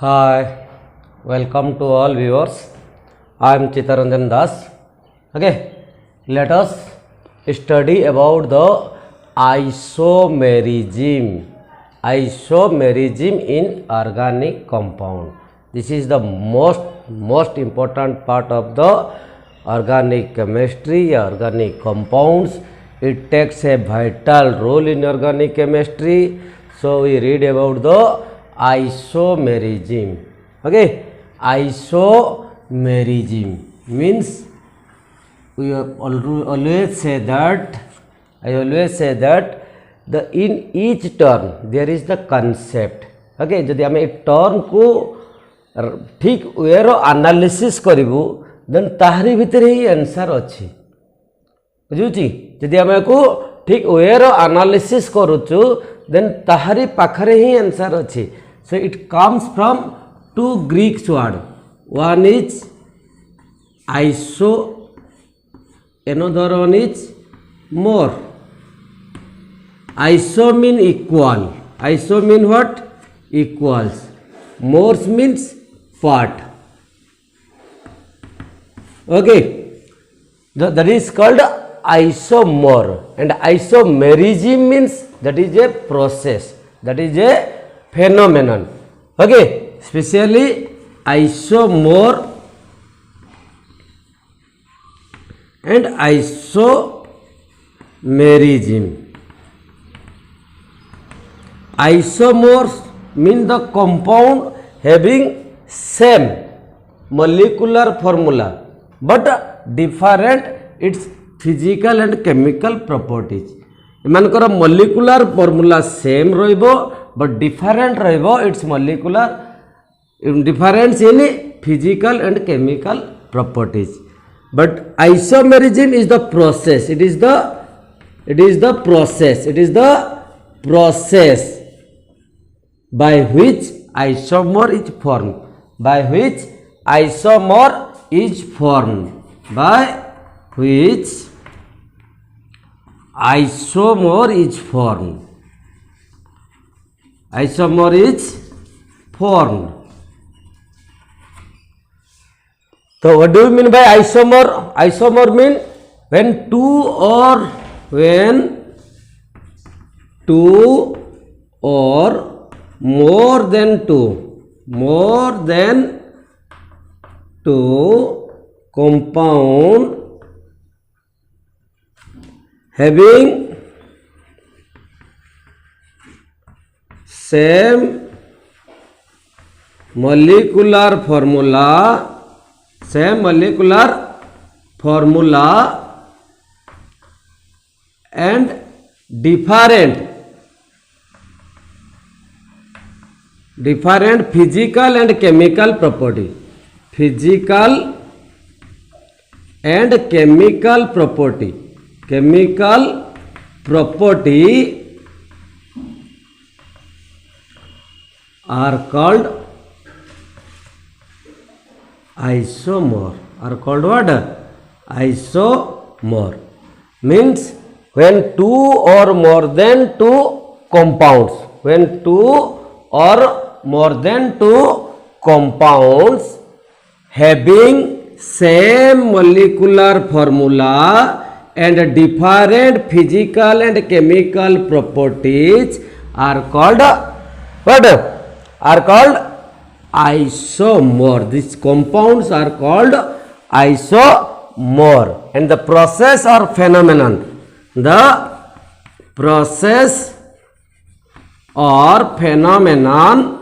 Hi, welcome to all viewers. I am Chittaranjan Das. Okay, let us study about the isomerism. Isomerism in organic compound. This is the most important part of the organic chemistry, organic compounds. It takes a vital role in organic chemistry. So we read about the isomerism. Okay, isomerism means we always say that in each term there is the concept. Okay, जदि आम term को ठीक वे analysis करूँ then tahari भितर ही answer अच्छी बुझुची जदि आम को ठीक वे एनालिसिस करुचु देन ताहरी पाखरे ही आंसर अच्छी. So it comes from two Greek words. One is iso, another one is more. Iso mean equal. Iso mean what? Equals. More means part. Okay. That is called isomer. And isomerism means that is a process. That is a phenomenon. Okay, especially isomer and isomerism. Isomers mean the compound having same molecular formula but different its physical and chemical properties. एमानकर molecular formula same रहिबो but different रहिबो its molecular difference in physical and chemical properties. But isomerism is the process. It is the process by which isomer is formed. By which isomer is formed. By which isomer is formed. Isomer is formed. So what do you mean by isomer? Isomer mean when two or more than two compound having same molecular formula and different physical and chemical property. Chemical property are called isomer. Are called what? Isomer. Means when two or more than two compounds. When two or more than two compounds having same molecular formula and different physical and chemical properties are called what? Are called isomer. These compounds are called isomer. And the process or phenomenon. The process or phenomenon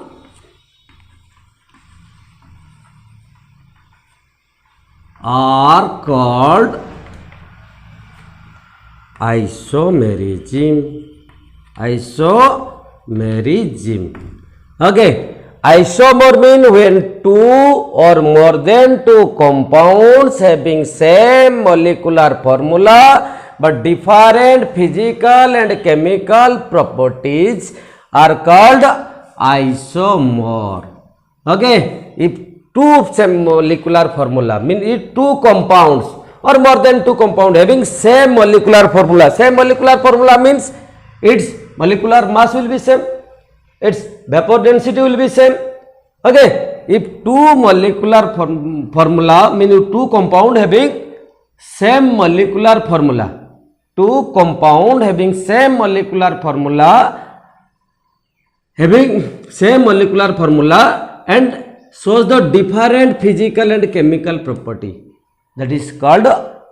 are called isomerism. Okay, isomer mean when two or more than two compounds having same molecular formula but different physical and chemical properties are called isomer. Okay, if two same molecular formula mean if two compounds or more than two compounds having same molecular formula. Same molecular formula means its molecular mass will be same, its vapor density will be same. Okay, if two molecular formula mean two compound having same molecular formula, two compound having same molecular formula, and shows the different physical and chemical property, that is called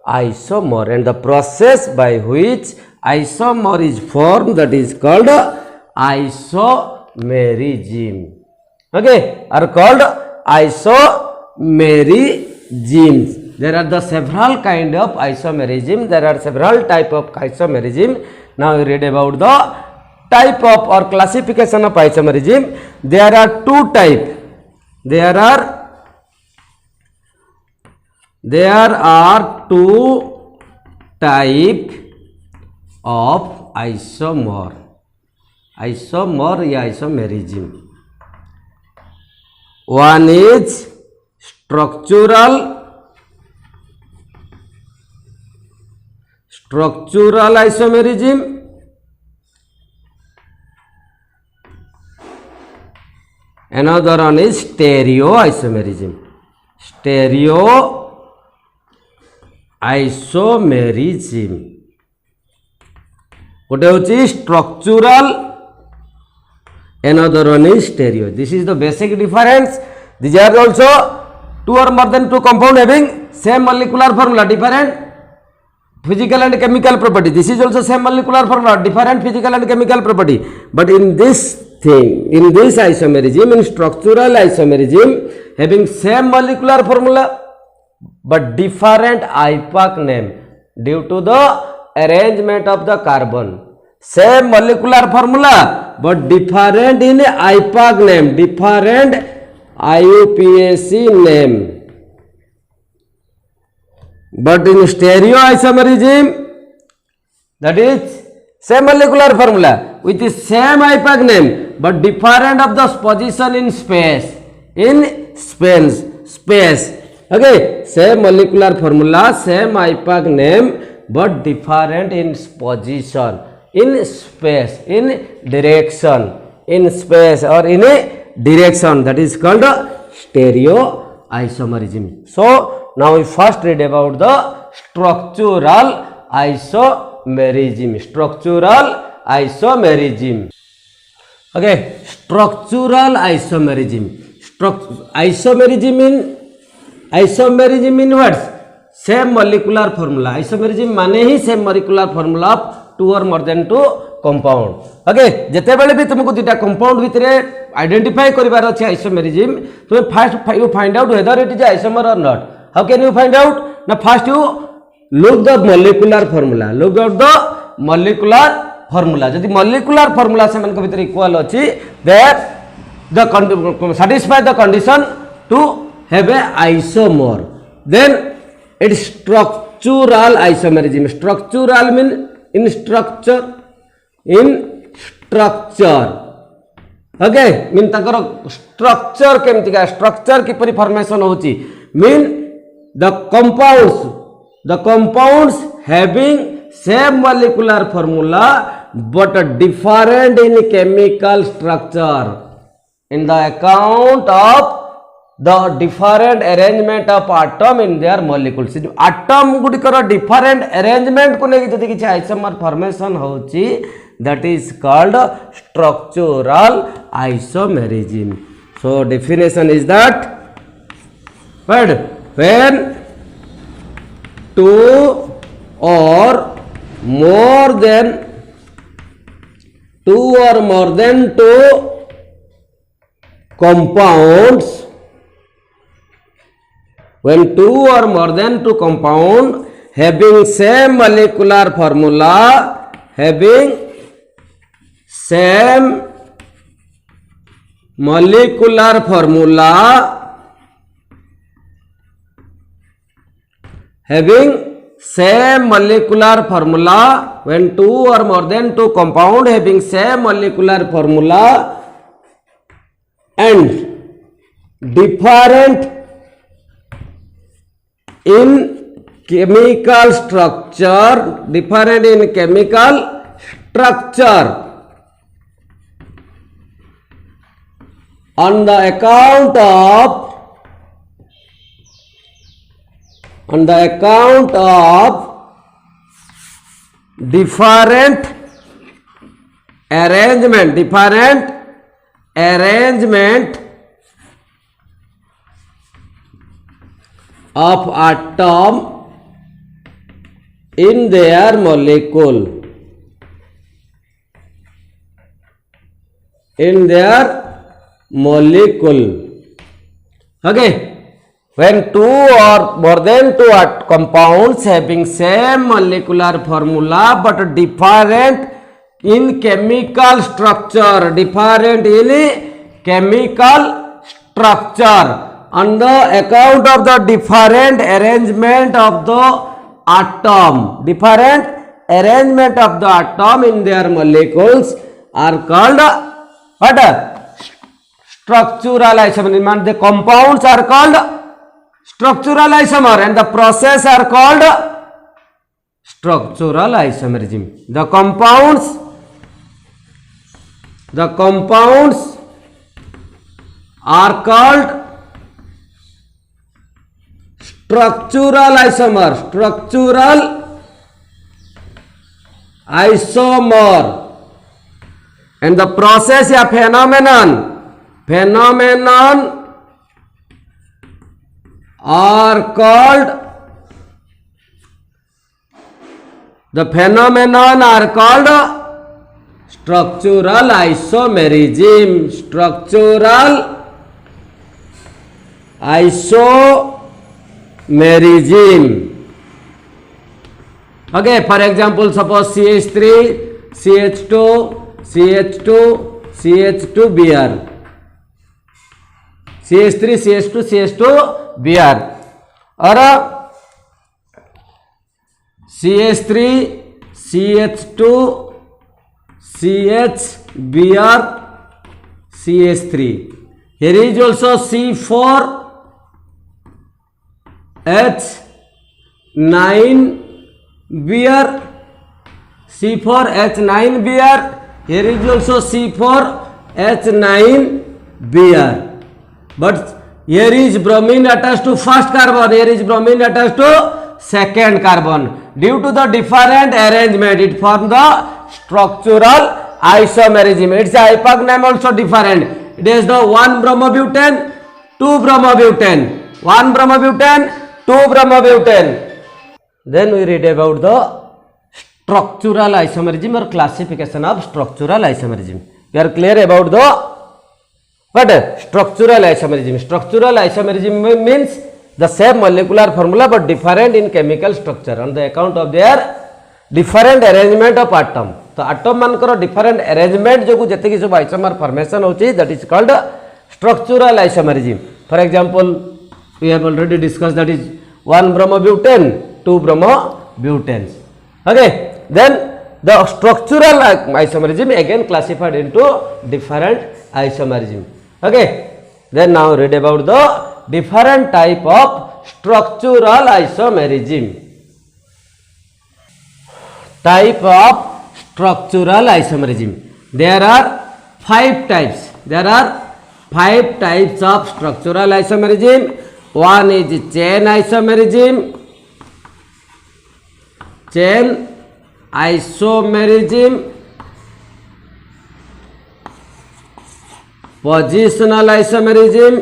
isomer, and the process by which isomer is formed, that is called isomerism. Okay, are called isomerisms. There are the several kind of isomerism. There are several type of isomerism. Now we read about the type of or classification of isomerism. There are two type. There are two type of isomer. Isomer या isomerism. One is structural isomerism, another one is stereo isomerism. गोटे हूँ structural, another one is stereo. This is the basic difference. These are also two or more than two compound having same molecular formula, different physical and chemical property. This is also same molecular formula, different physical and chemical property. But in this thing, in this isomerism, in structural isomerism, having same molecular formula but different IUPAC name due to the arrangement of the carbon. Same molecular formula but different in IUPAC name, different IUPAC name. But in stereo isomerism, that is same molecular formula with the same IUPAC name but different of the position in space. Okay, same molecular formula, same IUPAC name but different in position, in space, in direction, in space or in a direction, that is called stereo isomerism. So now we first read about the structural isomerism. Okay, structural isomerism. Isomerism in words, same molecular formula. Isomerism माने ही same molecular formula of two or more than two compound. Okay, जिते बेले भी तुमको दुटा compound भितरे identify करिवार अछि isomerism, तुम first you find out whether it is isomer or not. How can you find out? Now first you look the molecular formula. Look at the molecular formula. जदि molecular formula से मन को भितरे equal अछि, that the satisfy the condition to have a isomer, then it is structural isomerism. Structural mean in structure. Okay, mean Takar structure केमती का structure की परि formation होची, mean the compounds having same molecular formula but different in chemical structure, in the account of the different arrangement of atom in their molecules. Atom गुडिकर different arrangement को लेके जदि किसी isomer formation होची, that is called structural isomerism. So definition is that when two or more than two compounds, when two or more than two compound having same molecular formula, having same molecular formula, when two or more than two compound having same molecular formula and different in chemical structure, on the account of different arrangement of atom in their molecule. Okay, when two or more than two compounds having same molecular formula but different in chemical structure, on the account of the different arrangement of the atom, in their molecules are called what? Structural isomerism. The compounds are called structural isomer and the process are called structural isomerism. The compounds are called structural isomer, and the process या phenomenon are called structural isomerism. Okay, for example, suppose CH3 CH2 CH2 CH2 Br, CH3 CH2 CH2 Br, और CH3 CH2 CH Br CH3. Here is also C4 H9 Br, C4 H9 Br. Here is also C4 H9 Br. But here is bromine attached to first carbon, here is bromine attached to second carbon. Due to the different arrangement, it forms the structural isomerism. Its IUPAC name also different. It is the 1 bromobutane, 2 bromobutane, 1 bromobutane, 2 bromobutane. Then we read about the structural isomerism or classification of structural isomerism. We are clear about the what? Structural isomerism. Structural isomerism means the same molecular formula but different in chemical structure on the account of their different arrangement of atom. तो atom मानकर different arrangement जो जैसे सब isomer formation होची, that is called structural isomerism. For example, we have already discussed, that is 1 bromobutane, 2 bromobutanes. Okay, then the structural isomerism again classified into different isomerism. Okay, then now read about the different type of structural isomerism. Type of structural isomerism. There are 5 types. There are 5 types of structural isomerism. One is chain isomerism. Chain isomerism. Positional isomerism.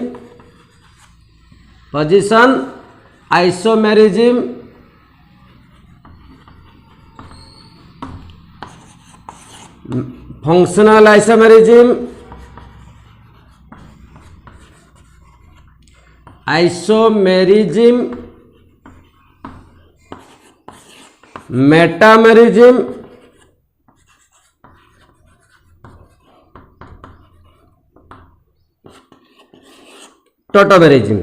Position isomerism. Functional isomerism. Isomerism. Metamerism. Tautomerism.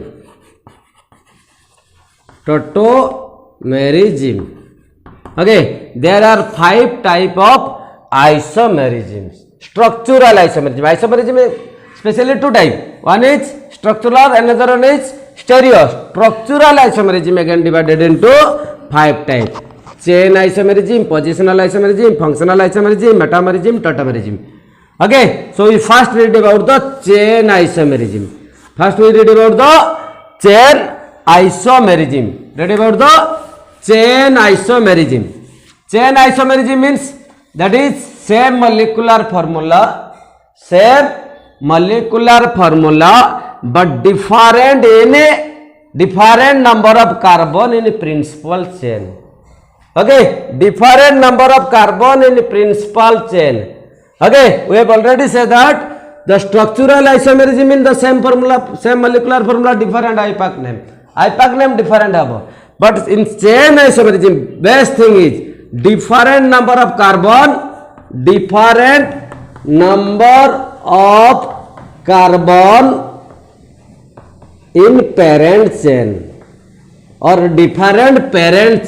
Okay, there are 5 type of isomerisms. Structural isomerism. Isomerism is specially 2 type. One is structural, another one is stereo. Structural isomerism again divided into 5 types. Chain isomerism, positional isomerism, functional isomerism, metamerism, tautomerism. Okay, so we first read about the chain isomerism. First we read about the chain isomerism. Read about the chain isomerism. Chain isomerism means that is same molecular formula, but different in a different number of carbon in principal chain. Okay, different number of carbon in principal chain. Okay, we have already said that the structural isomerism in the same formula, same molecular formula, different IPAC name. IPAC name different above. But in chain isomerism, best thing is different number of carbon in parent chain or different parent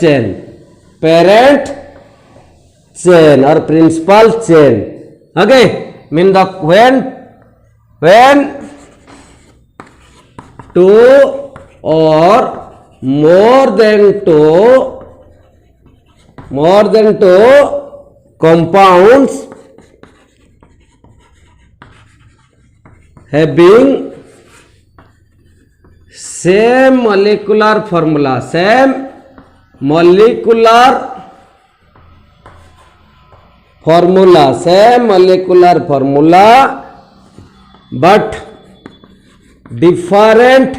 chain or principal chain. Okay, mean the when two or more than two compounds having same molecular formula, but different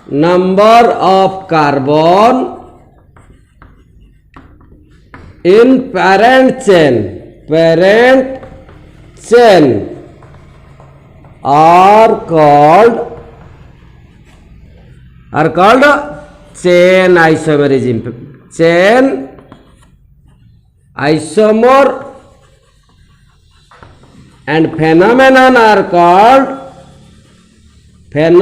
number of carbon in parent chain are called chain isomerism. Chain isomer and phenomenon are called chain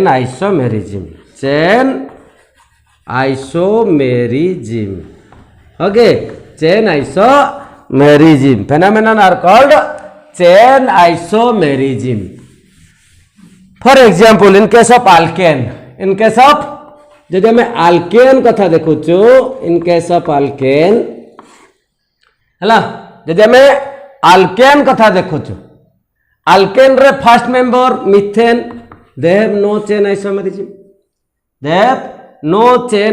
isomerism. Okay, chain isomerism. Phenomenon are called chain isomerism. For example, in case of alkane, जदि आम Alcaine कथा देखुचु, in case of Alcaine है, जदि आम Alcaine कथा देखुचु, Alcaine रे first member methane, they have no chain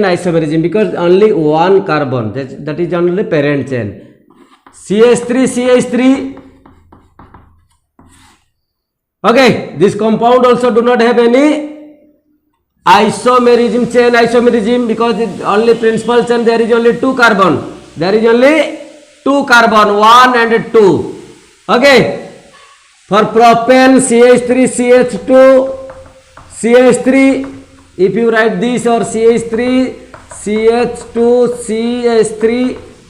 isomerism, because only one carbon, that is only parent chain. CH3 okay, this compound also do not have any isomerism, chain isomerism, because it only principal chain, there is only two carbon, 1 and 2. Okay, for propane CH3 if you write this, or CH3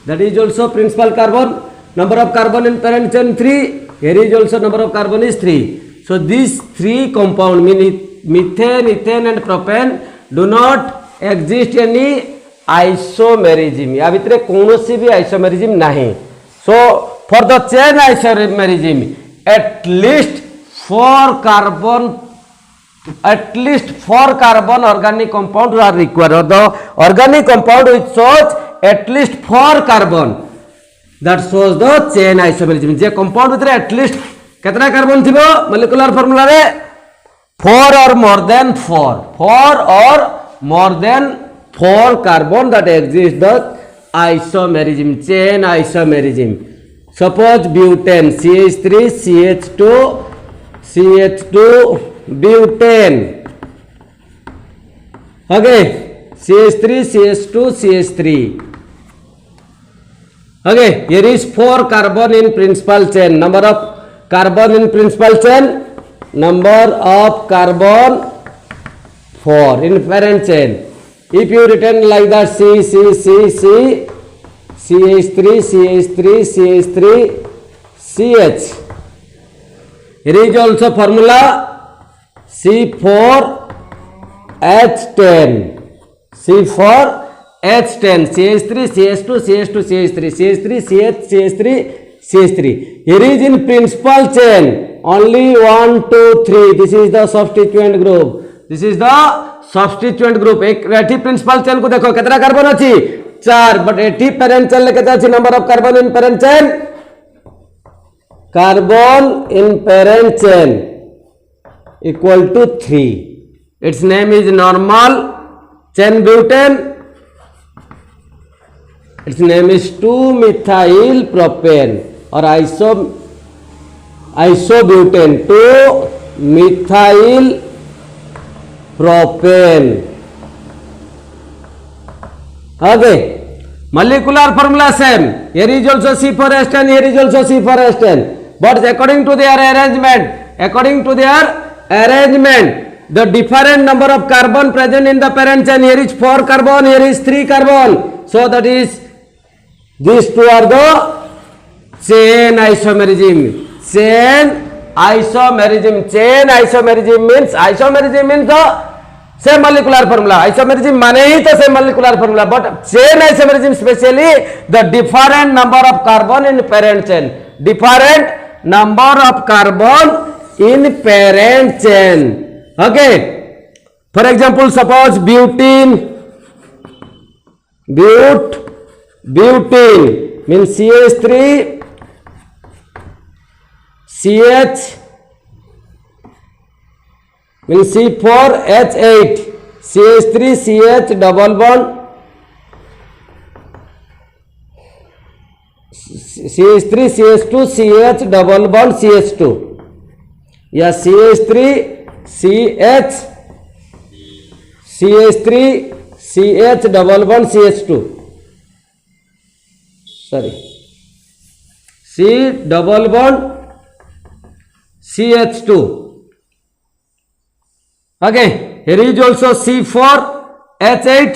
that is also principal carbon, number of carbon in parent chain 3, here is also number of carbon is 3. So these three compound, methane, ethane and propane, do not exist any isomerism. या भितर कौनसी भी isomerism नहीं. So for the chain isomerism, at least 4 carbon organic compounds are required. The organic compound which shows at least 4 carbon, that shows the chain isomerism. J compound भितर at least कितना carbon थी molecular formula रे 4 or more than 4 carbon that exist the isomerism, chain isomerism. Suppose butane CH2 butane. Okay, CH3 okay, here is 4 carbon in principal chain. Number of carbon in principal chain, number of carbon 4 in parent chain. If you written like that, CH, here is also formula C4H10, CH3. Here is in principal chain only 1, 2, 3. This is the substituent group. Substituent group एक एठी principal chain को देखो केतना carbon अछि 4 but एठी parent chain ले केतना अछि number of carbon in parent chain carbon in parent chain equal to 3 its name is normal chain butane its name is 2 methyl propane or isobutane 2 methyl propane. Okay, molecular formula same, here is also C4H10, here is also C4H10, but according to their arrangement the different number of carbon present in the parent chain, here is 4 carbon, here is 3 carbon, so that is these two are the chain isomerism. Chain isomerism means the same molecular formula. Isomerism माने ही तो same molecular formula, but chain isomerism specially the different number of carbon in parent chain, different number of carbon in parent chain. Okay, for example suppose butene means CH3 CH means C4H8 CH3 CH double bond CH3 CH2 CH double bond CH2 या CH3 CH CH3 CH double bond CH2 sorry C double bond CH2. Okay, here is also C4H8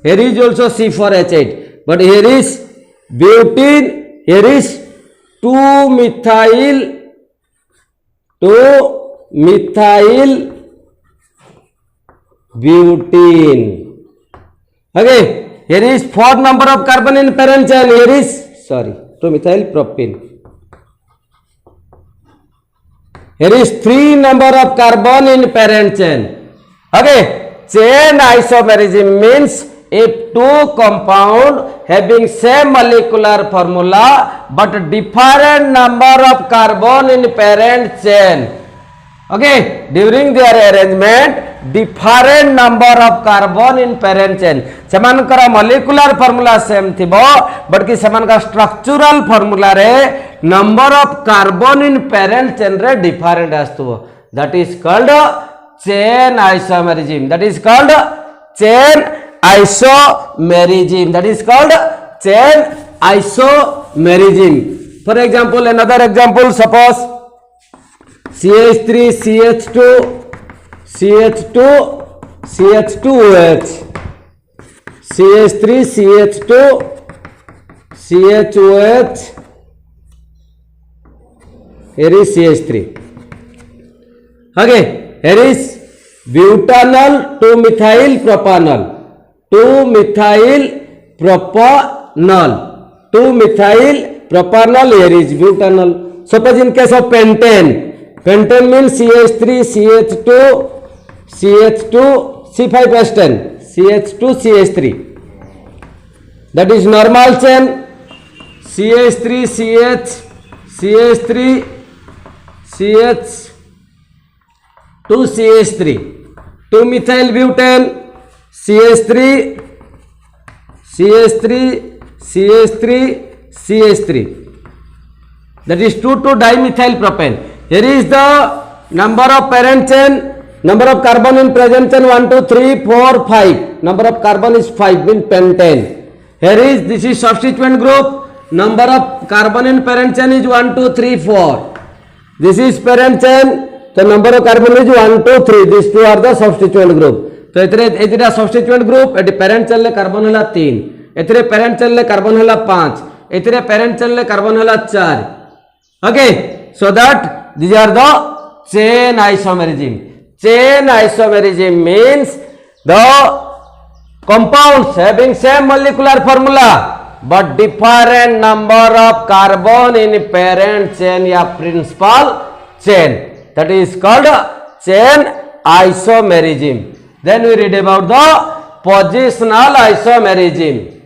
here is also C4H8, but here is butene, here is 2-methyl butene. Okay, here is 4 number of carbon in parent chain, here is 2-methyl propene. Here is 3 number of carbon in parent chain. Okay, chain isomerism means if two compound having same molecular formula but different number of carbon in parent chain. Okay, during their arrangement different number of carbon in parent chain. सेमानकर molecular formula same थिबो but कि सेमानका structural formula रे number of carbon in parent chain रे different आस्तुबो. That is called chain isomerism. That is called chain isomerism. That is called chain isomerism. For example, another example, suppose CH3 CH2 CH2 CH2OH CH3 CH2 CHOH here is CH3. Okay, here is butanol 2-methyl propanol 2-methyl propanol here is butanol. Suppose in case of pentane means CH3 CH2 C5H10 CH2 CH3, that is normal chain. CH3 CH CH3 CH2 CH3 2-methyl butane CH3 CH3 CH3 CH3, that is 2,2-dimethyl propane. Here is the number of parent chain, number of carbon in present chain 1 2 3 4 5, number of carbon is 5 in pentane. Here is this is substituent group, number of carbon in parent chain is 1 2 3 4. This is parent chain, the number of carbon is 1 2 3. These two are the substituent group. तो एतिरा substituent group eighty parent chain ले carbon हला 3, एतिरे parent chain ले carbon हला 5, एतिरे parent chain ले carbon हला 4. Okay, so that these are the chain isomerism. Chain isomerism means the compounds having same molecular formula but different number of carbon in parent chain या principal chain. That is called chain isomerism. Then we read about the positional isomerism.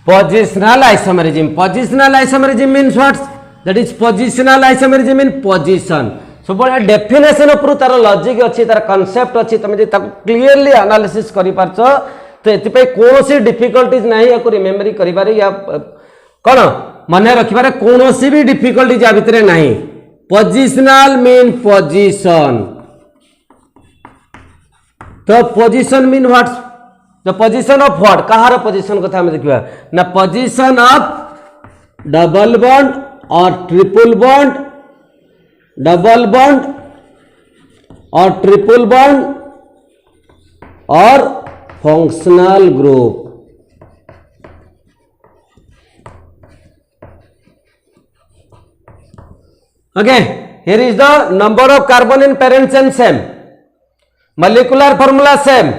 Positional isomerism. Positional isomerism means what? That is positional isomerism in position. सब definition उपर तार logic अच्छी तार concept अच्छी तुम clearly analysis कर पारछ तो एतिपई कोनोसी डिफिकल्टीज नाही या रिमेम्बर करिबारे या कोन माने रखिबारे कोनोसी भी डिफिकल्टी जा भितरे नाही पोजिशनल मीन पोजीशन तो position mean what the position of what Kahar position कथा हम देखिबा ना पोजीशन ऑफ डबल बॉन्ड और ट्रिपल बॉन्ड डबल बॉन्ड और ट्रिपल बॉन्ड और functional group okay here is the number of carbon in parent chain same molecular formula same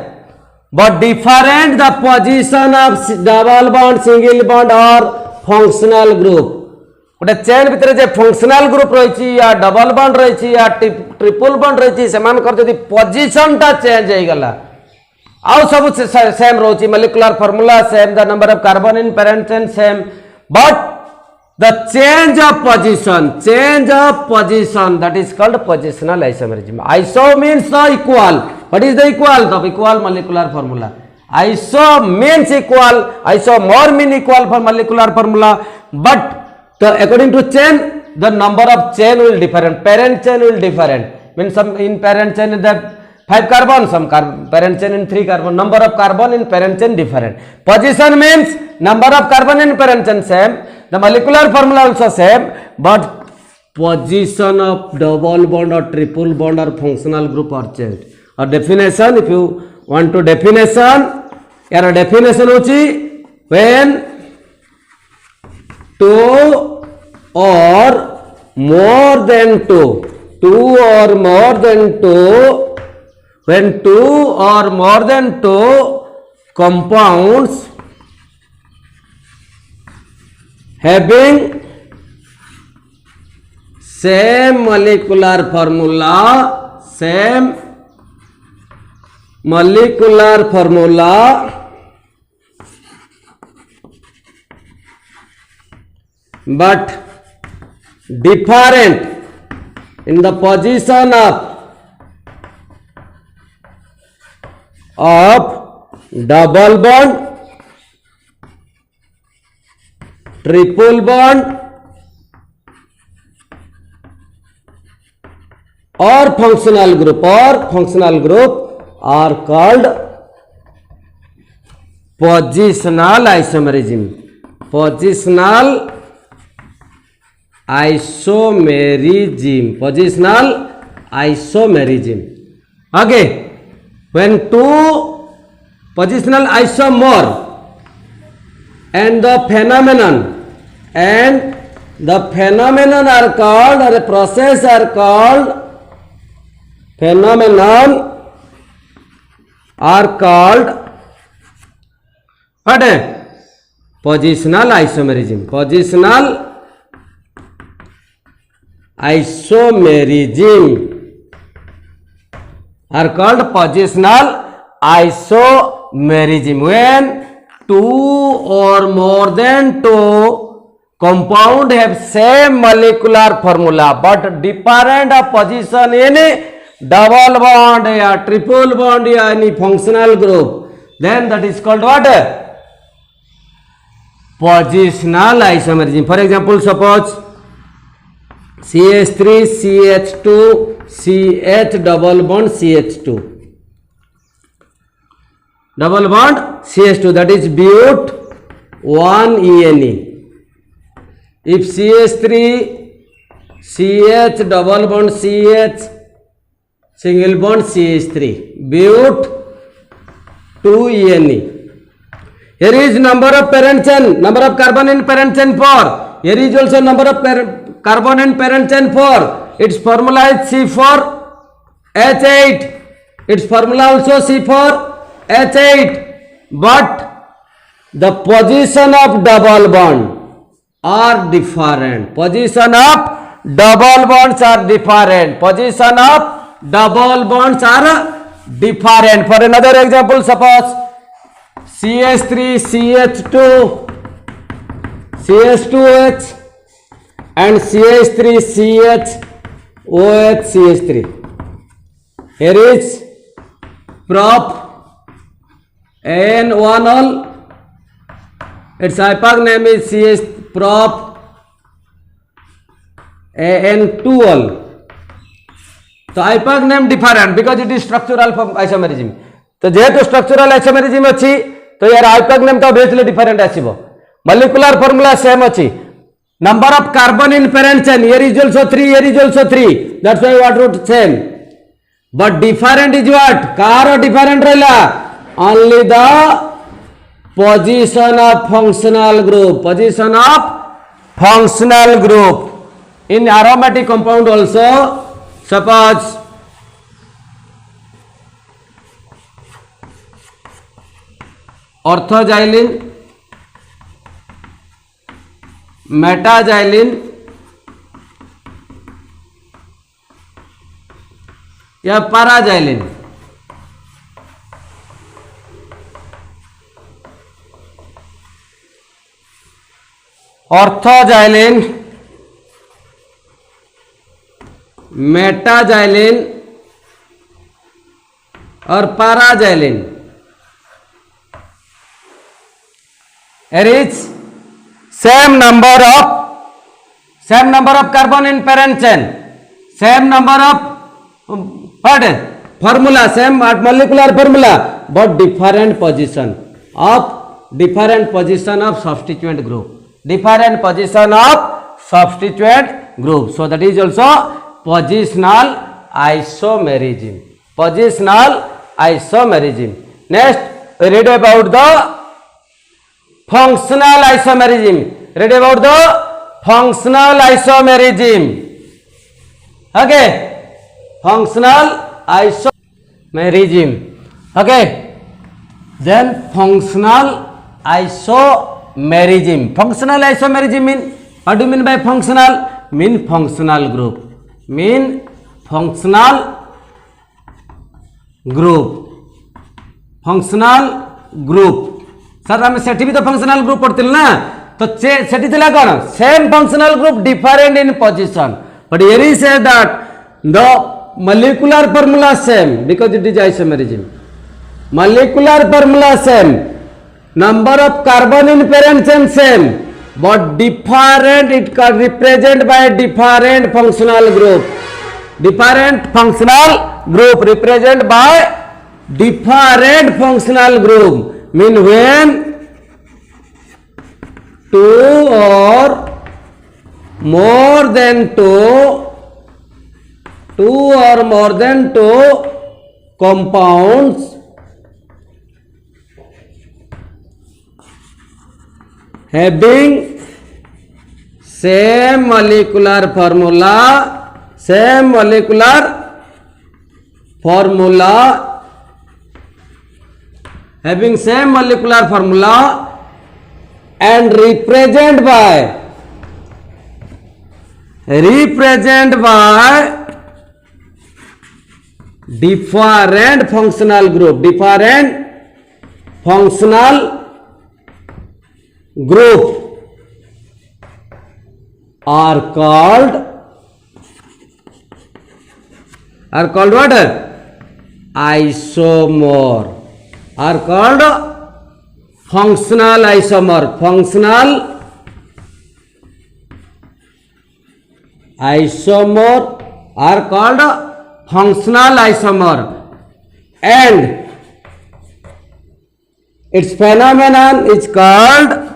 but different the position of double bond single bond or functional group गोटे chain भितर जे functional group रही या double bond रही या triple bond रही से position टा change हो गला आउ सब सेम रोची molecular formula same the number of carbon in parent chain same but the change of position that is called positional isomerism iso means the equal what is the equal the equal molecular formula iso means equal isomer mean equal for molecular formula but so according to chain the number of chain will different parent chain will different means some in parent chain the 5 carbon some parent chain in 3 carbon number of carbon in parent chain different position means number of carbon in parent chain same the molecular formula also same but position of double bond or triple bond or functional group are changed or definition if you want to definition your definition hochi when two or more than two or more than two when two or more than two compounds having same molecular formula but different in the position of double bond, triple bond or functional group are called positional isomerism. Positional isomerism. Okay, when two positional isomer and the phenomenon are called or the process are called what? Positional isomerism. Are called positional isomerism when two or more than two compound have same molecular formula but different position in double bond or triple bond or any functional group, then that is called what? Positional isomerism. For example, suppose CH3 CH2 CH double bond CH2 double bond CH2, that is but 1 ENE. If CH3 CH double bond CH single bond CH3 but 2 ENE. Here is number of parent chain, number of carbon in parent chain 4. Here is also number of carbon in parent chain 4. Its formula is C4H8. Its formula also C4H8. But the position of double bond are different. Position of double bonds are different. Position of double bonds are different. For another example, suppose CH3 CH2 CH2OH and CH3 CHOH CH3. Here is prop N1 all. Its IUPAC name is CH prop An2 all. तो IUPAC name different because it is structural isomerism. तो जेहेतु structural isomerism अच्छी तो यार IUPAC name तो obviously different आसीबो. Molecular formula same अच्छी. Number of carbon in parent chain here is also 3, here is also 3. That's why what root same. But different is what? Car different रहला. Only the position of functional group. Position of functional group. In aromatic compound also, suppose orthoxylene, metaxylene या paraxylene, orthoxylene, मेटाजाइलिन और पैराजाइलिन is same number of carbon in parent chain, same number of what formula, same molecular formula, but different position of substituent group, different position of substituent group. So that is also positional isomerism. Positional isomerism. Next, we read about the functional isomerism. Read about the functional isomerism. Okay. Functional isomerism. Okay. Then functional isomerism. Functional isomerism mean, what do you mean by functional? Mean functional group. Mean functional group. Functional group. Sir हम सेठी भी तो functional group पढ़ते ना, तो सेठी चला कौन? Same functional group different in position. But here he says that the molecular formula same because it is isomerism. Molecular formula same. Number of carbon in parent chain same. But different, it can represent by different functional group. Different functional group represent by different functional group. Mean when two or more than two compounds having same molecular formula, having same molecular formula and represent by different functional group, are called what? Isomer. Are called functional isomer. Functional isomer are called functional isomer, and its phenomenon is called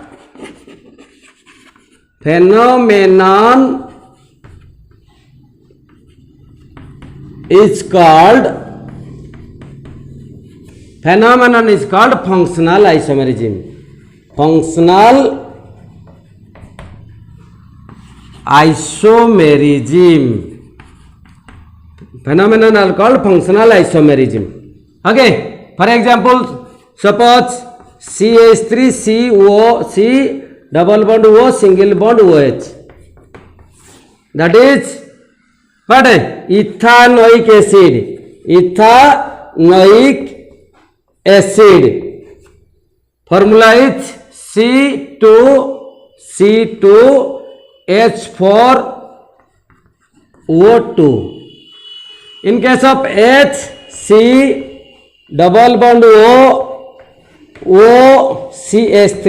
functional isomerism. Functional isomerism. Phenomenon are called functional isomerism. Okay. For example, suppose CH3CO C double bond O single bond OH. That is What? Ethanoic acid. Ethanoic acid. Formula is C2H4O2. In case of H, C double bond OCH3.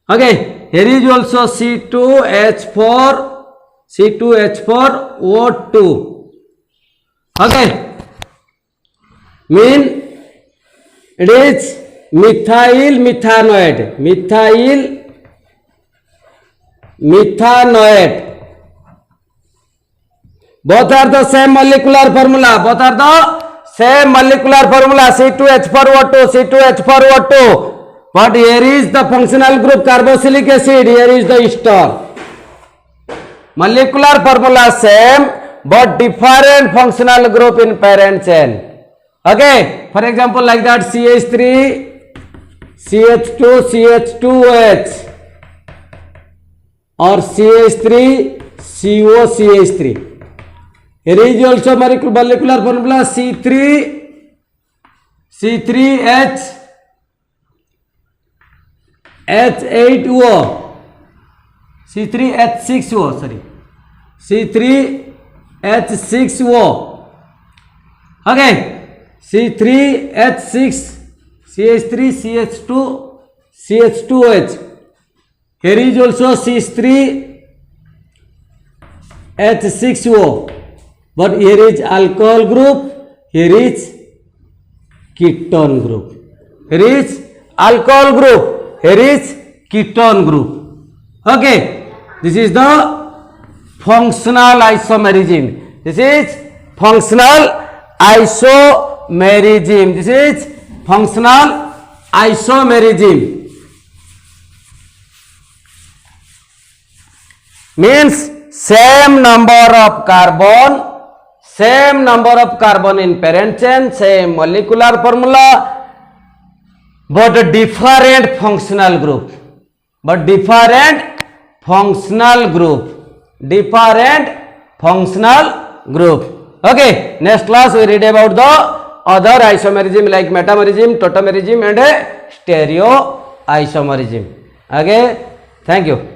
Okay, here is also C2H4O2. Okay, mean it is methyl methanoate. Both are the same molecular formula. C2H4O2. But here is the functional group carboxylic acid. Here is the ester. Molecular formula same, but different functional group in parent chain. Okay, for example, like that CH3, CH2, CH2OH, or CH3, CO, CH3. Here is also molecular formula C3H, H8O, C3H6O, sorry, C3H6O. Okay, C3H6, CH3, CH2, CH2OH. Here is also C3H6O, but here is alcohol group, here is ketone group. Here is alcohol group, here is ketone group. Okay, this is the functional isomerism. This is functional isomerism. This is functional isomerism. Means same number of carbon in parent chain, same molecular formula, but different functional group. Okay, next class we read about the other isomerism like metamerism, tautomerism and stereoisomerism. Okay, thank you.